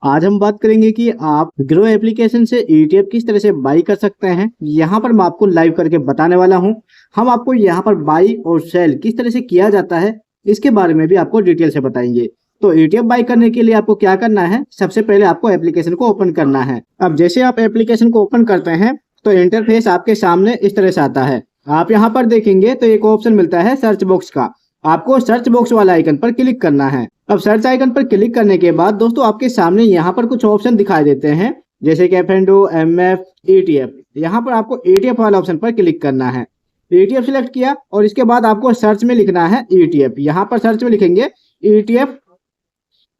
आज हम बात करेंगे कि आप ग्रो एप्लीकेशन से ETF किस तरह से बाई कर सकते हैं। यहाँ पर मैं आपको लाइव करके बताने वाला हूँ। हम आपको यहाँ पर बाई और सेल किस तरह से किया जाता है इसके बारे में भी आपको डिटेल से बताएंगे। तो ETF बाई करने के लिए आपको क्या करना है, सबसे पहले आपको एप्लीकेशन को ओपन करना है। अब जैसे आप एप्लीकेशन को ओपन करते हैं तो इंटरफेस आपके सामने इस तरह से आता है। आप यहाँ पर देखेंगे तो एक ऑप्शन मिलता है सर्च बॉक्स का। आपको सर्च बॉक्स वाला आइकन पर क्लिक करना है। अब सर्च आइकन पर क्लिक करने के बाद दोस्तों आपके सामने यहाँ पर कुछ ऑप्शन दिखाई देते हैं, जैसे कि F&O, MF, ETF। यहाँ पर आपको ETF वाला ऑप्शन पर क्लिक करना है। ETF सिलेक्ट किया और इसके बाद आपको सर्च में लिखना है ETF। यहाँ पर सर्च में लिखेंगे ETF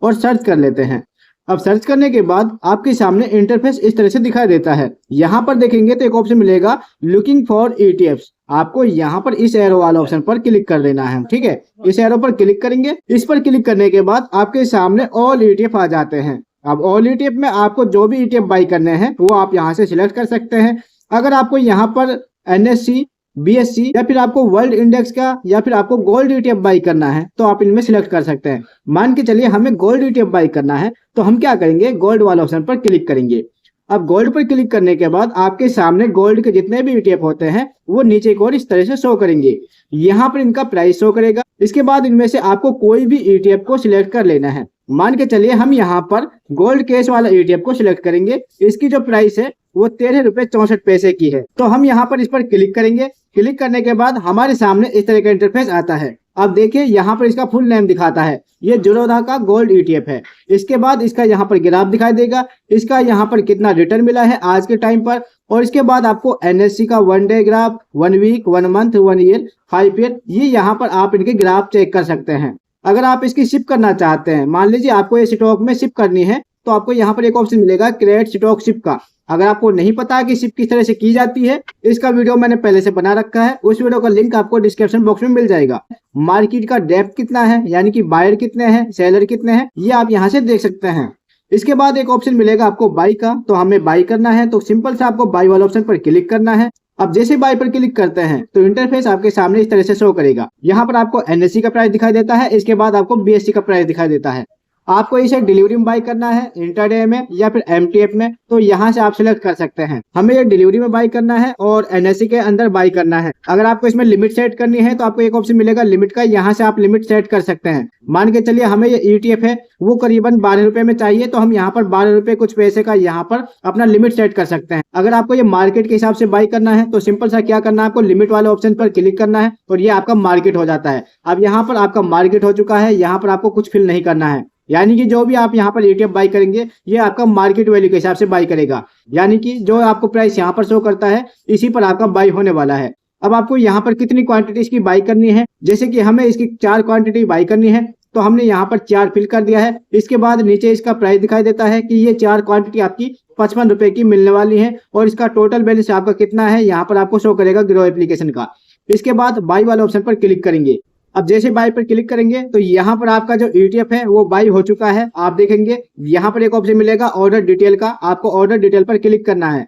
और सर्च कर लेते हैं। अब सर्च करने के बाद आपके सामने इंटरफेस इस तरह से दिखाई देता है। यहाँ पर देखेंगे तो एक ऑप्शन मिलेगा लुकिंग फॉर ETFs। आपको यहाँ पर इस एरो वाला ऑप्शन पर क्लिक कर देना है। ठीक है, इस एरो पर क्लिक करेंगे। इस पर क्लिक करने के बाद आपके सामने ऑल ETF आ जाते हैं। अब ऑल ETF में आपको जो भी ETF बाई करने हैं वो आप यहाँ से सिलेक्ट कर सकते हैं। अगर आपको यहाँ पर NSE, BSC या फिर आपको वर्ल्ड इंडेक्स का या फिर आपको गोल्ड ETF बाई करना है तो आप इनमें सिलेक्ट कर सकते हैं। मान के चलिए हमें गोल्ड ETF बाई करना है तो हम क्या करेंगे, गोल्ड वाला ऑप्शन पर क्लिक करेंगे। अब गोल्ड पर क्लिक करने के बाद आपके सामने गोल्ड के जितने भी ETF होते हैं वो नीचे की ओर इस तरह से शो करेंगे। यहाँ पर इनका प्राइस शो करेगा। इसके बाद इनमें से आपको कोई भी ETF को सिलेक्ट कर लेना है। मान के चलिए हम यहाँ पर गोल्ड कैश वाला ETF को सिलेक्ट करेंगे। इसकी जो प्राइस है वो 13.64 की है। तो हम यहाँ पर इस पर क्लिक करेंगे। क्लिक करने के बाद हमारे सामने इस तरह का इंटरफेस आता है। अब देखिए यहाँ पर इसका फुल नेम दिखाता है, ये ज़ीरोधा का गोल्ड ETF है। इसके बाद इसका यहाँ पर ग्राफ दिखाई देगा, इसका यहाँ पर कितना रिटर्न मिला है आज के टाइम पर। और इसके बाद आपको NSE का 1 day graph, 1 week, 1 month, 1 year, 5 year, ये यहाँ पर आप इनके ग्राफ चेक कर सकते हैं। अगर आप इसकी शिप करना चाहते हैं, मान लीजिए आपको ये स्टॉक में शिप करनी है तो आपको यहाँ पर एक ऑप्शन मिलेगा क्रिएट स्टॉक शिप का। अगर आपको नहीं पता कि शिप किस तरह से की जाती है, इसका वीडियो मैंने पहले से बना रखा है। उस वीडियो का लिंक आपको डिस्क्रिप्शन बॉक्स में मिल जाएगा। मार्केट का डेप्थ कितना है, यानी कि बायर कितने हैं, सेलर कितने हैं, ये आप यहाँ से देख सकते हैं। इसके बाद एक ऑप्शन मिलेगा आपको बाई का। तो हमें बाई करना है तो सिंपल से आपको बाई वाला ऑप्शन पर क्लिक करना है। अब जैसे बाई पर क्लिक करते हैं तो इंटरफेस आपके सामने इस तरह से शो करेगा। यहाँ पर आपको NSE का प्राइस दिखाई देता है, इसके बाद आपको BSC का प्राइस दिखाई देता है। आपको इसे डिलीवरी में बाई करना है, इंटरडे में या फिर MTF में, तो यहाँ से आप सिलेक्ट कर सकते हैं। हमें ये डिलीवरी में बाई करना है और NSE के अंदर बाई करना है। अगर आपको इसमें लिमिट सेट करनी है तो आपको एक ऑप्शन मिलेगा लिमिट का, यहाँ से आप लिमिट सेट कर सकते हैं। मान के चलिए हमें ये ETF है वो करीबन 12 रुपए में चाहिए, तो हम यहाँ पर 12 रुपए कुछ पैसे का यहाँ पर अपना लिमिट सेट कर सकते हैं। अगर आपको ये मार्केट के हिसाब से बाई करना है तो सिंपल सा क्या करना है, आपको लिमिट वाले ऑप्शन पर क्लिक करना है और ये आपका मार्केट हो जाता है। अब यहाँ पर आपका मार्केट हो चुका है, यहाँ पर आपको कुछ फिल नहीं करना है। यानी कि जो भी आप यहाँ पर ETF बाई करेंगे ये आपका मार्केट वैल्यू के हिसाब से बाई करेगा। यानी कि जो आपको प्राइस यहाँ पर शो करता है इसी पर आपका बाई होने वाला है। अब आपको यहाँ पर कितनी क्वांटिटी इसकी बाई करनी है, जैसे कि हमें इसकी 4 क्वांटिटी बाई करनी है तो हमने यहाँ पर 4 फिल कर दिया है। इसके बाद नीचे इसका प्राइस दिखाई देता है कि ये 4 क्वांटिटी आपकी 55 रुपए की मिलने वाली है और इसका टोटल बैलेंस आपका कितना है यहाँ पर आपको शो करेगा ग्रो एप्लीकेशन का। इसके बाद बाई वाले ऑप्शन पर क्लिक करेंगे। अब जैसे बाई पर क्लिक करेंगे तो यहाँ पर आपका जो ETF है वो बाई हो चुका है। आप देखेंगे यहाँ पर एक ऑप्शन मिलेगा ऑर्डर डिटेल का, आपको ऑर्डर डिटेल पर क्लिक करना है।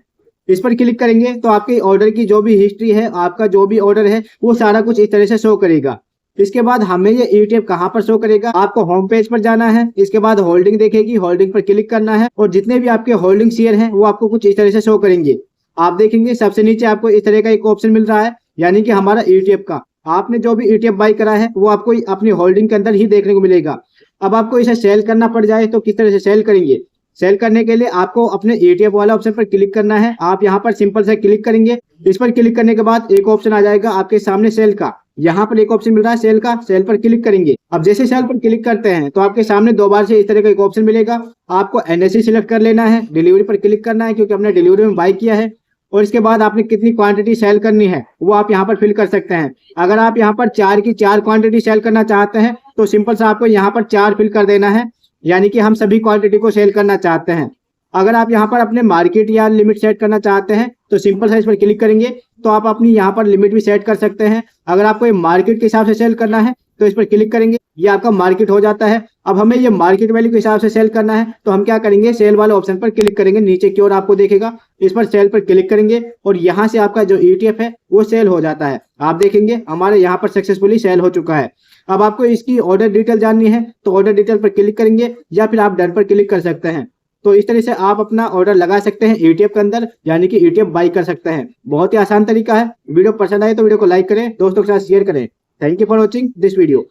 इस पर क्लिक करेंगे तो आपके ऑर्डर की जो भी हिस्ट्री है, आपका जो भी ऑर्डर है वो सारा कुछ इस तरह से शो करेगा। इसके बाद हमें ये ETF कहाँ पर शो करेगा, आपको होम पेज पर जाना है। इसके बाद होल्डिंग देखेगी, होल्डिंग पर क्लिक करना है और जितने भी आपके होल्डिंग शेयर हैं वो आपको कुछ इस तरह से शो करेंगे। आप देखेंगे सबसे नीचे आपको इस तरह का एक ऑप्शन मिल रहा है, यानी कि हमारा ETF का। आपने जो भी ETF बाई करा है वो आपको अपनी होल्डिंग के अंदर ही देखने को मिलेगा। अब आपको इसे सेल करना पड़ जाए तो किस तरह से सेल करेंगे, सेल करने के लिए आपको अपने ETF वाला ऑप्शन पर क्लिक करना है। आप यहाँ पर सिंपल से क्लिक करेंगे। इस पर क्लिक करने के बाद एक ऑप्शन आ जाएगा आपके सामने सेल का। यहाँ पर एक ऑप्शन मिल रहा है सेल का, सेल पर क्लिक करेंगे। अब जैसे सेल पर क्लिक करते हैं तो आपके सामने 2 बार से इस तरह का एक ऑप्शन मिलेगा। आपको NSE सिलेक्ट कर लेना है, डिलीवरी पर क्लिक करना है क्योंकि हमने डिलीवरी में बाई किया है और इसके बाद आपने कितनी क्वांटिटी सेल करनी है वो आप यहाँ पर फिल कर सकते हैं। अगर आप यहाँ पर 4 की 4 क्वांटिटी सेल करना चाहते हैं तो सिंपल सा आपको यहाँ पर 4 फिल कर देना है, यानी कि हम सभी क्वांटिटी को सेल करना चाहते हैं। अगर आप यहाँ पर अपने मार्केट या लिमिट सेट करना चाहते हैं तो सिंपल सा इस पर क्लिक करेंगे तो आप अपनी यहाँ पर लिमिट भी सेट कर सकते हैं। अगर आपको ये मार्केट के हिसाब से सेल करना है तो इस पर क्लिक करेंगे, ये आपका मार्केट हो जाता है। अब हमें ये मार्केट वैल्यू के हिसाब से सेल करना है तो हम क्या करेंगे, सेल वाले ऑप्शन पर क्लिक करेंगे। नीचे की ओर आपको देखेगा, इस पर सेल पर क्लिक करेंगे और यहाँ से आपका जो ETF है वो सेल हो जाता है। आप देखेंगे हमारे यहाँ पर सक्सेसफुली सेल हो चुका है। अब आपको इसकी ऑर्डर डिटेल जाननी है तो ऑर्डर डिटेल पर क्लिक करेंगे या फिर आप डन पर क्लिक कर सकते हैं। तो इस तरह से आप अपना ऑर्डर लगा सकते हैं ETF के अंदर, यानी कि ETF बाई कर सकते हैं। बहुत ही आसान तरीका है। वीडियो पसंद आए तो वीडियो को लाइक करें, दोस्तों के साथ शेयर करें। Thank you for watching this video.